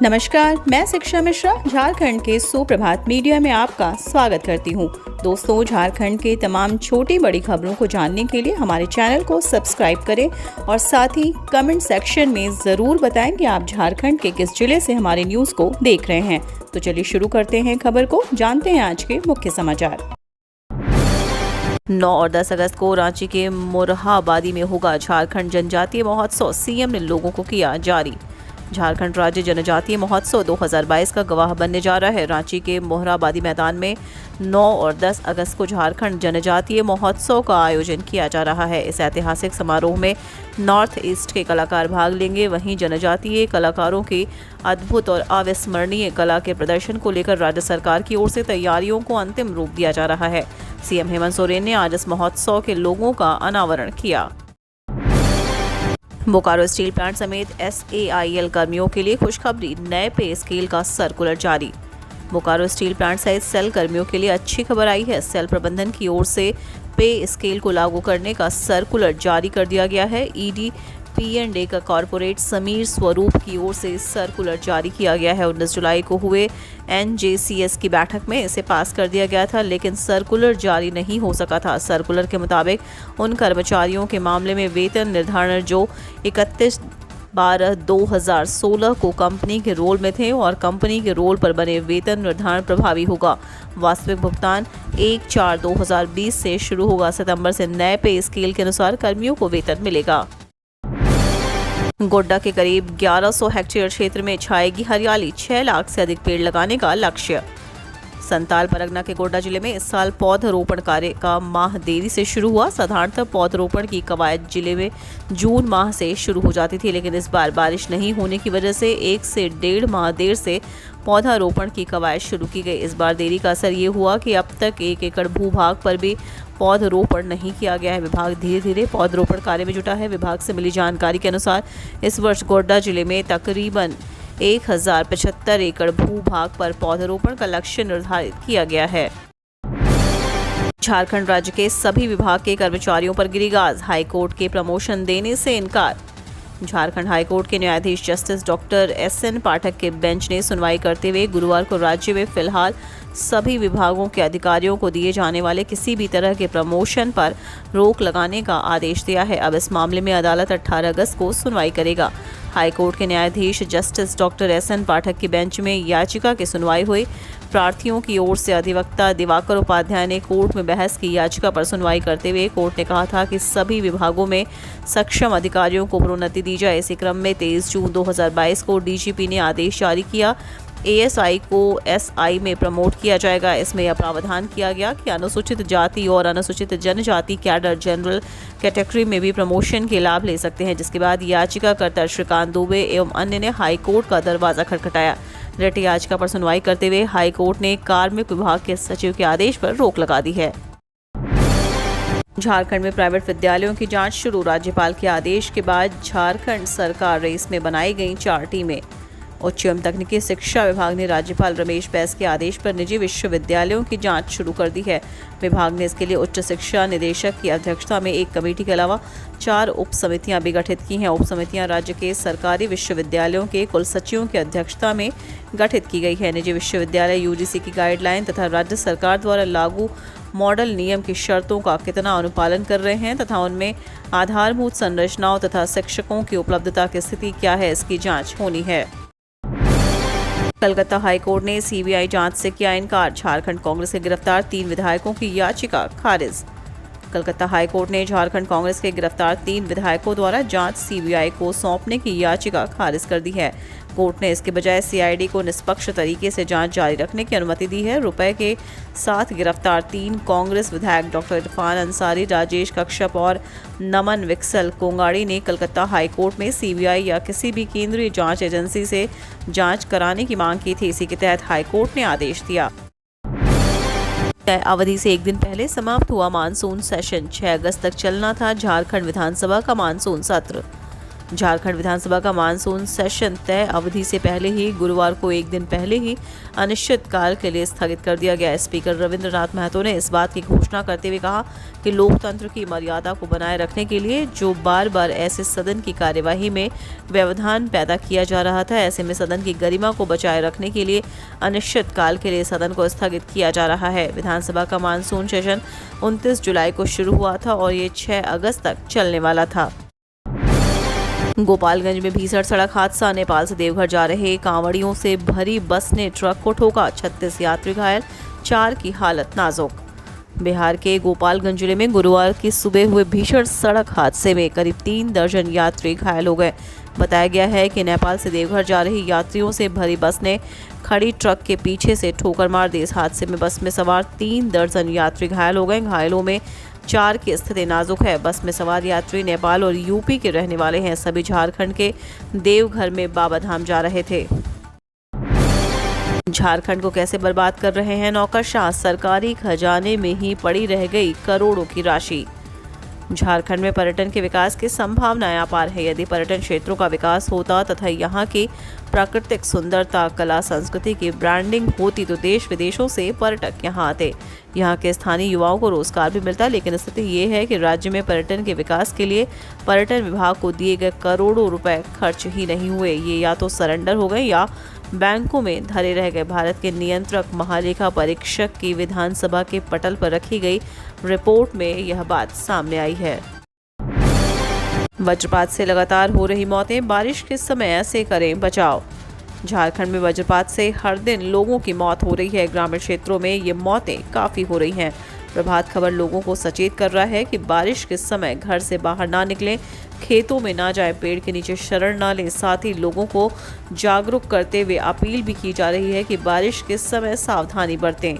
नमस्कार, मैं शिक्षा मिश्रा झारखंड के सुप्रभात मीडिया में आपका स्वागत करती हूँ। दोस्तों, झारखंड के तमाम छोटी बड़ी खबरों को जानने के लिए हमारे चैनल को सब्सक्राइब करें और साथ ही कमेंट सेक्शन में ज़रूर बताएं कि आप झारखंड के किस जिले से हमारे न्यूज़ को देख रहे हैं। तो चलिए शुरू करते हैं खबर को, जानते हैं आज के मुख्य समाचार। 9 और 10 अगस्त को रांची के मोरहाबादी में होगा झारखंड जनजातीय महोत्सव, सीएम ने लोगों को किया जारी। झारखंड राज्य जनजातीय महोत्सव 2022 का गवाह बनने जा रहा है। रांची के मोरहाबादी मैदान में 9 और 10 अगस्त को झारखंड जनजातीय महोत्सव का आयोजन किया जा रहा है। इस ऐतिहासिक समारोह में नॉर्थ ईस्ट के कलाकार भाग लेंगे। वहीं जनजातीय कलाकारों की अद्भुत और अविस्मरणीय कला के प्रदर्शन को लेकर राज्य सरकार की ओर से तैयारियों को अंतिम रूप दिया जा रहा है। सीएम हेमंत सोरेन ने आज इस महोत्सव के लोगों का अनावरण किया। बोकारो स्टील प्लांट समेत SAIL कर्मियों के लिए खुशखबरी, नए पे स्केल का सर्कुलर जारी। बोकारो स्टील प्लांट सहित सेल कर्मियों के लिए अच्छी खबर आई है। सेल प्रबंधन की ओर से पे स्केल को लागू करने का सर्कुलर जारी कर दिया गया है। ED P&A का कॉर्पोरेट समीर स्वरूप की ओर से सर्कुलर जारी किया गया है। 19 जुलाई को हुए NJCS की बैठक में इसे पास कर दिया गया था, लेकिन सर्कुलर जारी नहीं हो सका था। सर्कुलर के मुताबिक उन कर्मचारियों के मामले में वेतन निर्धारण जो 31/12/2016 को कंपनी के रोल में थे और कंपनी के रोल पर बने वेतन निर्धारण प्रभावी होगा। वास्तविक भुगतान 1/4/2020 से शुरू होगा। सितंबर से नए पे स्केल के अनुसार कर्मियों को वेतन मिलेगा। गोड्डा के करीब 1100 हेक्टेयर क्षेत्र में छाएगी हरियाली, 6 लाख से अधिक पेड़ लगाने का लक्ष्य। संताल परगना के गोड्डा जिले में इस साल पौधरोपण कार्य का माह देरी से शुरू हुआ। साधारणतः पौधरोपण की कवायद जिले में जून माह से शुरू हो जाती थी, लेकिन इस बार बारिश नहीं होने की वजह से 1 से 1.5 माह देर से पौधारोपण की कवायद शुरू की गई। इस बार देरी का असर ये हुआ कि अब तक 1 एकड़ भूभाग पर भी पौधरोपण नहीं किया गया है। विभाग धीरे धीरे पौधरोपण कार्य में जुटा है। विभाग से मिली जानकारी के अनुसार इस वर्ष गोड्डा जिले में तकरीबन 1075 एकड़ भूभाग पर पौधरोपण का लक्ष्य निर्धारित किया गया है। झारखंड राज्य के सभी विभाग के कर्मचारियों पर गिरी गाज, हाईकोर्ट के प्रमोशन देने से इनकार। झारखंड हाईकोर्ट के न्यायाधीश जस्टिस डॉक्टर SN पाठक के बेंच ने सुनवाई करते हुए गुरुवार को राज्य में फिलहाल सभी विभागों के अधिकारियों को दिए जाने वाले किसी भी तरह के प्रमोशन पर रोक लगाने का आदेश दिया है। अब इस मामले में अदालत 18 अगस्त को सुनवाई करेगा। हाईकोर्ट के न्यायाधीश जस्टिस डॉक्टर SN पाठक की बेंच में याचिका की सुनवाई हुई। प्रार्थियों की ओर से अधिवक्ता दिवाकर उपाध्याय ने कोर्ट में बहस की याचिका पर सुनवाई करते हुए कोर्ट ने कहा था कि सभी विभागों में सक्षम अधिकारियों को प्रोन्नति दी जाए। इसी क्रम में 23 जून 2022 को DGP ने आदेश जारी किया। ASI को SI में प्रमोट किया जाएगा। इसमें यह प्रावधान किया गया कि अनुसूचित जाति और अनुसूचित जनजाति कैडर जनरल कैटेगरी में भी प्रमोशन के लाभ ले सकते हैं, जिसके बाद याचिकाकर्ता श्रीकांत दुबे एवं अन्य ने हाईकोर्ट का दरवाजा खटखटाया। रिट याचिका पर सुनवाई करते हुए हाईकोर्ट ने कार्मिक विभाग के सचिव के आदेश पर रोक लगा दी है। झारखंड में प्राइवेट विद्यालयों की जांच शुरू। राज्यपाल के आदेश के बाद झारखंड सरकार रेस में बनाई गई 4 टीमें। उच्च एवं तकनीकी शिक्षा विभाग ने राज्यपाल रमेश बैस के आदेश पर निजी विश्वविद्यालयों की जांच शुरू कर दी है। विभाग ने इसके लिए उच्च शिक्षा निदेशक की अध्यक्षता में एक कमेटी के अलावा 4 उप समितियां भी गठित की हैं। उप समितियां राज्य के सरकारी विश्वविद्यालयों के कुलसचिवों की अध्यक्षता में गठित की गई है। निजी विश्वविद्यालय UGC की गाइडलाइन तथा राज्य सरकार द्वारा लागू मॉडल नियम की शर्तों का कितना अनुपालन कर रहे हैं तथा उनमें आधारभूत संरचनाओं तथा शिक्षकों की उपलब्धता की स्थिति क्या है, इसकी जाँच होनी है। कलकत्ता हाईकोर्ट ने CBI जांच से किया इनकार। झारखंड कांग्रेस के गिरफ्तार 3 विधायकों की याचिका खारिज। कलकत्ता हाईकोर्ट ने झारखंड कांग्रेस के गिरफ्तार 3 विधायकों द्वारा जांच CBI को सौंपने की याचिका खारिज कर दी है। कोर्ट ने इसके बजाय CID को निष्पक्ष तरीके से जांच जारी रखने की अनुमति दी है। रुपए के साथ गिरफ्तार 3 कांग्रेस विधायक डॉक्टर इरफान अंसारी, राजेश कश्यप और नमन विक्सल कोंगाड़ी ने कलकत्ता हाईकोर्ट में CBI या किसी भी केंद्रीय जांच एजेंसी से जांच कराने की मांग की थी। इसी के तहत हाईकोर्ट ने आदेश दिया। तय अवधि से एक दिन पहले समाप्त हुआ मानसून सेशन। 6 अगस्त तक चलना था झारखंड विधानसभा का मानसून सत्र। झारखंड विधानसभा का मानसून सेशन तय अवधि से पहले ही गुरुवार को एक दिन पहले ही अनिश्चितकाल के लिए स्थगित कर दिया गया। स्पीकर रविंद्रनाथ महतो ने इस बात की घोषणा करते हुए कहा कि लोकतंत्र की मर्यादा को बनाए रखने के लिए जो बार बार ऐसे सदन की कार्यवाही में व्यवधान पैदा किया जा रहा था, ऐसे में सदन की गरिमा को बचाए रखने के लिए अनिश्चितकाल के लिए सदन को स्थगित किया जा रहा है। विधानसभा का मानसून सेशन 29 जुलाई को शुरू हुआ था और ये 6 अगस्त तक चलने वाला था। गोपालगंज में भीषण सड़क हादसा। नेपाल से देवघर जा रहे कांवड़ियों से भरी बस ने ट्रक को ठोका, 36 यात्री घायल, 4 की हालत नाजुक। बिहार के गोपालगंज जिले में गुरुवार की सुबह हुए भीषण सड़क हादसे में करीब 3 दर्जन यात्री घायल हो गए। बताया गया है कि नेपाल से देवघर जा रही यात्रियों से भरी बस ने खड़ी ट्रक के पीछे से ठोकर मार दी। इस हादसे में बस में सवार 3 दर्जन यात्री घायल हो गए। घायलों में 4 की स्थिति नाजुक है। बस में सवार यात्री नेपाल और यूपी के रहने वाले हैं। सभी झारखंड के देवघर में बाबा धाम जा रहे थे। झारखंड को कैसे बर्बाद कर रहे हैं नौकरशाह, सरकारी खजाने में ही पड़ी रह गई करोड़ों की राशि। झारखंड में पर्यटन के विकास की संभावनाएं अपार है। यदि पर्यटन क्षेत्रों का विकास होता तथा यहाँ की प्राकृतिक सुंदरता, कला, संस्कृति की ब्रांडिंग होती तो देश विदेशों से पर्यटक यहाँ आते। यहाँ के स्थानीय युवाओं को रोजगार भी मिलता, लेकिन स्थिति ये है कि राज्य में पर्यटन के विकास के लिए पर्यटन विभाग को दिए गए करोड़ों रुपए खर्च ही नहीं हुए। ये या तो सरेंडर हो गए या बैंकों में धरे रह गए। भारत के नियंत्रक महालेखा परीक्षक की विधानसभा के पटल पर रखी गई रिपोर्ट में यह बात सामने आई है। वज्रपात से लगातार हो रही मौतें, बारिश के समय ऐसे करें बचाव। झारखंड में वज्रपात से हर दिन लोगों की मौत हो रही है। ग्रामीण क्षेत्रों में ये मौतें काफ़ी हो रही हैं। प्रभात खबर लोगों को सचेत कर रहा है कि बारिश के समय घर से बाहर ना निकलें, खेतों में ना जाएं, पेड़ के नीचे शरण ना लें। साथ ही लोगों को जागरूक करते हुए अपील भी की जा रही है कि बारिश के समय सावधानी बरतें।